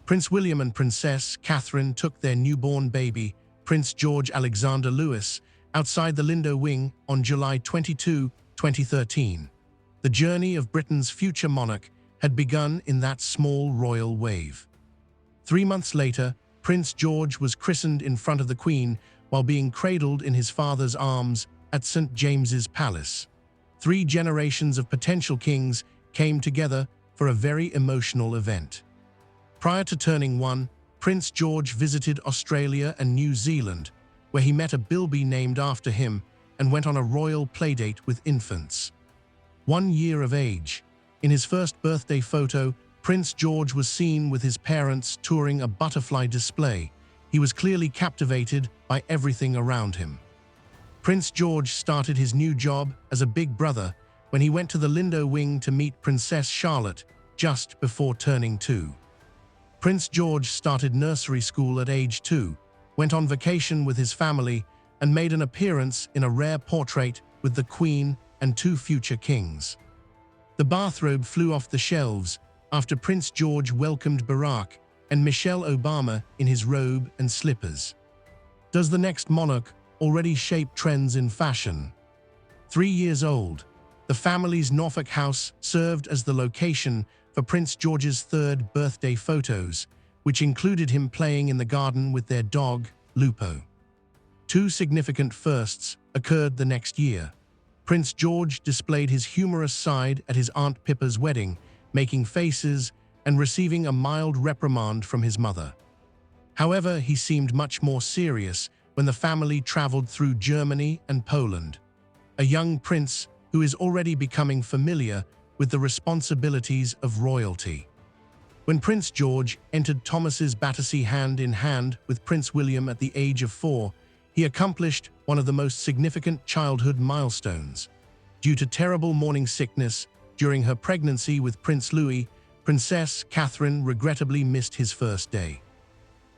Prince William and Princess Catherine took their newborn baby, Prince George Alexander Louis, outside the Lindo Wing on July 22, 2013. The journey of Britain's future monarch had begun in that small royal wave. 3 months later, Prince George was christened in front of the Queen while being cradled in his father's arms at St. James's Palace. 3 generations of potential kings came together for a very emotional event. Prior to turning 1, Prince George visited Australia and New Zealand, where he met a bilby named after him and went on a royal playdate with infants. 1 year of age. In his first birthday photo, Prince George was seen with his parents touring a butterfly display. He was clearly captivated by everything around him. Prince George started his new job as a big brother when he went to the Lindo Wing to meet Princess Charlotte just before turning 2. Prince George started nursery school at age 2, went on vacation with his family, and made an appearance in a rare portrait with the Queen and 2 future kings. The bathrobe flew off the shelves after Prince George welcomed Barack and Michelle Obama in his robe and slippers. Does the next monarch already shape trends in fashion? 3 years old, the family's Norfolk house served as the location for Prince George's 3rd birthday photos, which included him playing in the garden with their dog, Lupo. 2 significant firsts occurred the next year. Prince George displayed his humorous side at his Aunt Pippa's wedding, making faces and receiving a mild reprimand from his mother. However, he seemed much more serious when the family traveled through Germany and Poland. A young prince who is already becoming familiar with the responsibilities of royalty. When Prince George entered Thomas's Battersea hand in hand with Prince William at the age of 4, he accomplished one of the most significant childhood milestones. Due to terrible morning sickness during her pregnancy with Prince Louis, Princess Catherine regrettably missed his first day.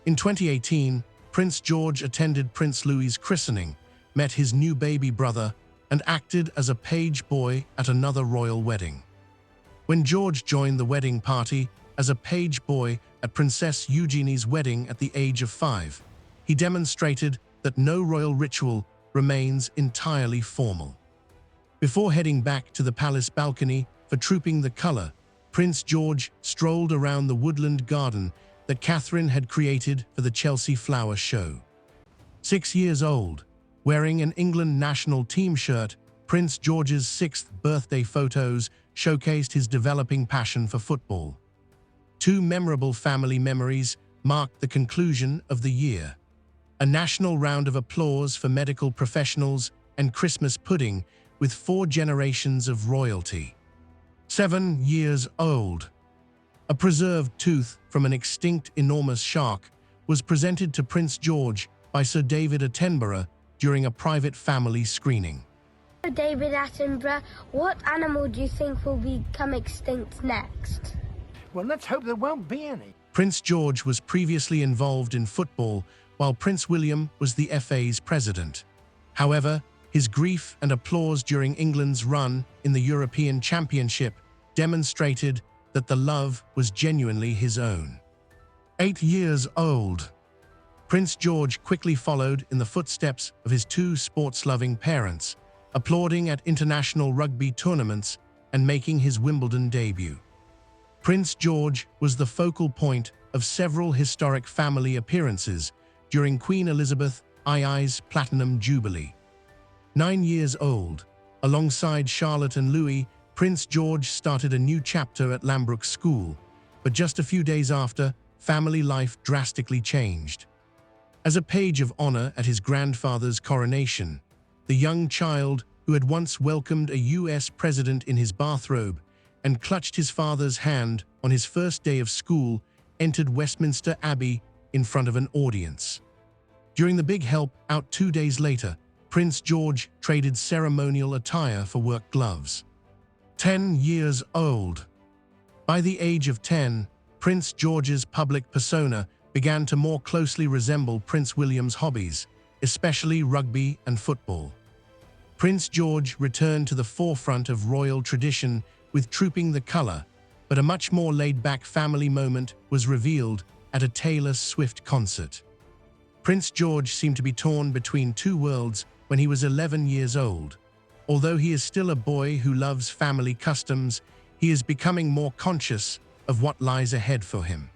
In 2018, Prince George attended Prince Louis's christening, met his new baby brother, and acted as a page boy at another royal wedding. When George joined the wedding party as a page boy at Princess Eugenie's wedding at the age of 5, he demonstrated that no royal ritual remains entirely formal. Before heading back to the palace balcony for Trooping the Colour, Prince George strolled around the woodland garden that Catherine had created for the Chelsea Flower Show. 6 years old, wearing an England national team shirt, Prince George's 6th birthday photos showcased his developing passion for football. 2 memorable family memories marked the conclusion of the year. A national round of applause for medical professionals and Christmas pudding with 4 generations of royalty. 7 years old. A preserved tooth from an extinct enormous shark was presented to Prince George by Sir David Attenborough during a private family screening. David Attenborough, what animal do you think will become extinct next? Well, let's hope there won't be any. Prince George was previously involved in football, while Prince William was the FA's president. However, his grief and applause during England's run in the European Championship demonstrated that the love was genuinely his own. 8 years old. Prince George quickly followed in the footsteps of his 2 sports-loving parents, applauding at international rugby tournaments and making his Wimbledon debut. Prince George was the focal point of several historic family appearances during Queen Elizabeth II's Platinum Jubilee. 9 years old, alongside Charlotte and Louis, Prince George started a new chapter at Lambrook School, but just a few days after, family life drastically changed. As a page of honor at his grandfather's coronation, the young child who had once welcomed a US president in his bathrobe and clutched his father's hand on his first day of school entered Westminster Abbey in front of an audience. During the big help out 2 days later, Prince George traded ceremonial attire for work gloves. 10 years old. By the age of 10, Prince George's public persona began to more closely resemble Prince William's hobbies, especially rugby and football. Prince George returned to the forefront of royal tradition with Trooping the Colour, but a much more laid-back family moment was revealed at a Taylor Swift concert. Prince George seemed to be torn between two worlds when he was 11 years old. Although he is still a boy who loves family customs, he is becoming more conscious of what lies ahead for him.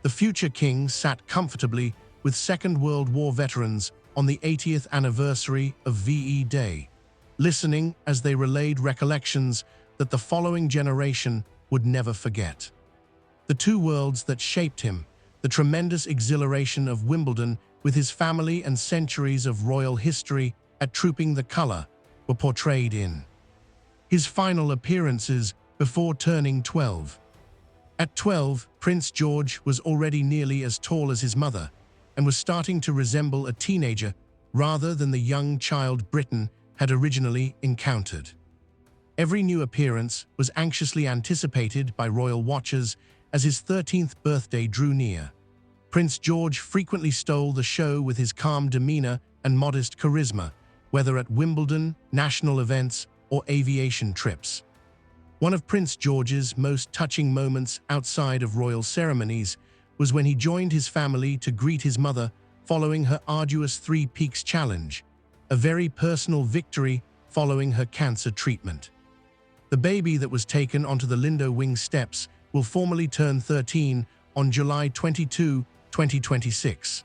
The future king sat comfortably with Second World War veterans on the 80th anniversary of VE Day, listening as they relayed recollections that the following generation would never forget. The two worlds that shaped him, the tremendous exhilaration of Wimbledon with his family and centuries of royal history at Trooping the Colour, were portrayed in his final appearances before turning 12. At 12, Prince George was already nearly as tall as his mother and was starting to resemble a teenager rather than the young child Britain had originally encountered. Every new appearance was anxiously anticipated by royal watchers as his 13th birthday drew near. Prince George frequently stole the show with his calm demeanor and modest charisma, whether at Wimbledon, national events, or aviation trips. One of Prince George's most touching moments outside of royal ceremonies was when he joined his family to greet his mother following her arduous Three Peaks challenge, a very personal victory following her cancer treatment. The baby that was taken onto the Lindo Wing steps will formally turn 13 on July 22, 2026.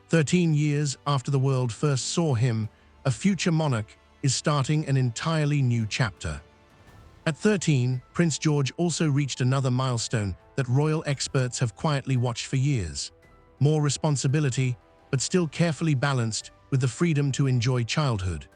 13 years after the world first saw him, a future monarch is starting an entirely new chapter. At 13, Prince George also reached another milestone that royal experts have quietly watched for years. More responsibility, but still carefully balanced with the freedom to enjoy childhood.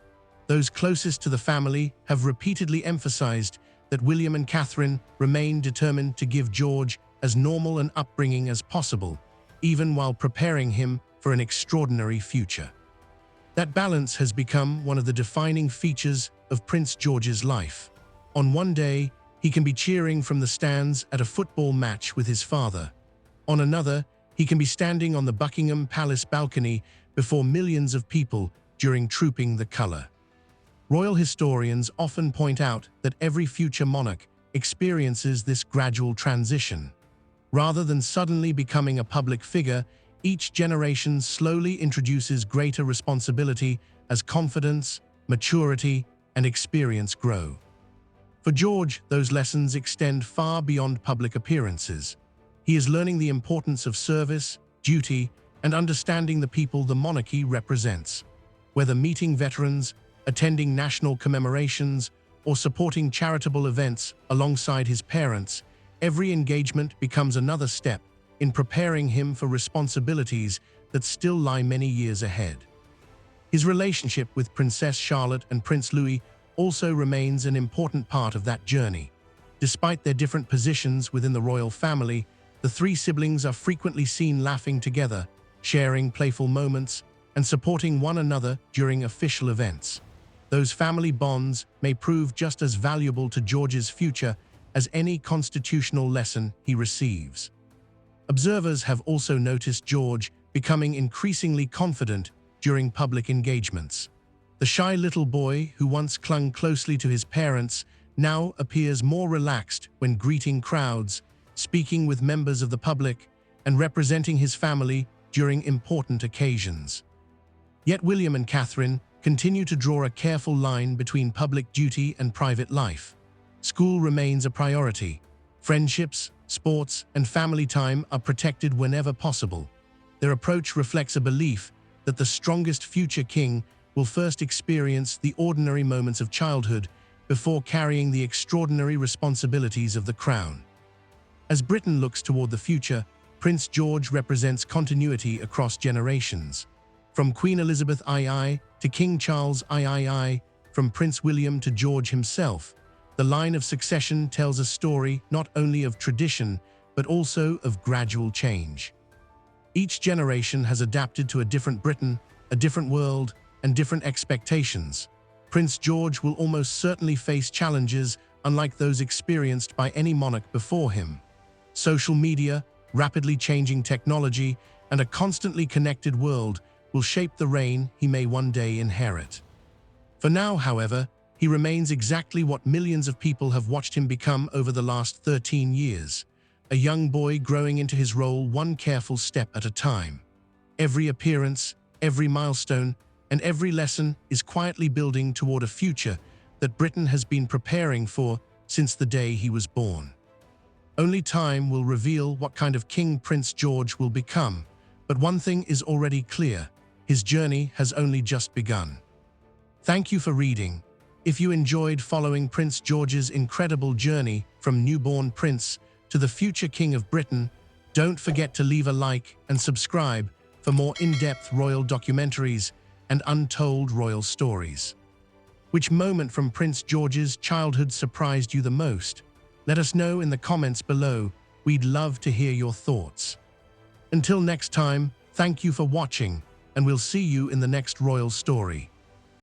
Those closest to the family have repeatedly emphasized that William and Catherine remain determined to give George as normal an upbringing as possible, even while preparing him for an extraordinary future. That balance has become one of the defining features of Prince George's life. On one day, he can be cheering from the stands at a football match with his father. On another, he can be standing on the Buckingham Palace balcony before millions of people during Trooping the Colour. Royal historians often point out that every future monarch experiences this gradual transition. Rather than suddenly becoming a public figure, each generation slowly introduces greater responsibility as confidence, maturity, and experience grow. For George, those lessons extend far beyond public appearances. He is learning the importance of service, duty, and understanding the people the monarchy represents. Whether meeting veterans, attending national commemorations, or supporting charitable events alongside his parents, every engagement becomes another step in preparing him for responsibilities that still lie many years ahead. His relationship with Princess Charlotte and Prince Louis also remains an important part of that journey. Despite their different positions within the royal family, the three siblings are frequently seen laughing together, sharing playful moments, and supporting one another during official events. Those family bonds may prove just as valuable to George's future as any constitutional lesson he receives. Observers have also noticed George becoming increasingly confident during public engagements. The shy little boy who once clung closely to his parents now appears more relaxed when greeting crowds, speaking with members of the public, and representing his family during important occasions. Yet William and Catherine continue to draw a careful line between public duty and private life. School remains a priority. Friendships, sports, and family time are protected whenever possible. Their approach reflects a belief that the strongest future king will first experience the ordinary moments of childhood before carrying the extraordinary responsibilities of the crown. As Britain looks toward the future, Prince George represents continuity across generations. From Queen Elizabeth II to King Charles III, from Prince William to George himself, the line of succession tells a story not only of tradition, but also of gradual change. Each generation has adapted to a different Britain, a different world, and different expectations. Prince George will almost certainly face challenges unlike those experienced by any monarch before him. Social media, rapidly changing technology, and a constantly connected world will shape the reign he may one day inherit. For now, however, he remains exactly what millions of people have watched him become over the last 13 years, a young boy growing into his role one careful step at a time. Every appearance, every milestone, and every lesson is quietly building toward a future that Britain has been preparing for since the day he was born. Only time will reveal what kind of king Prince George will become, but one thing is already clear: his journey has only just begun. Thank you for reading. If you enjoyed following Prince George's incredible journey from newborn prince to the future King of Britain, don't forget to leave a like and subscribe for more in-depth royal documentaries and untold royal stories. Which moment from Prince George's childhood surprised you the most? Let us know in the comments below. We'd love to hear your thoughts. Until next time, thank you for watching, and we'll see you in the next royal story.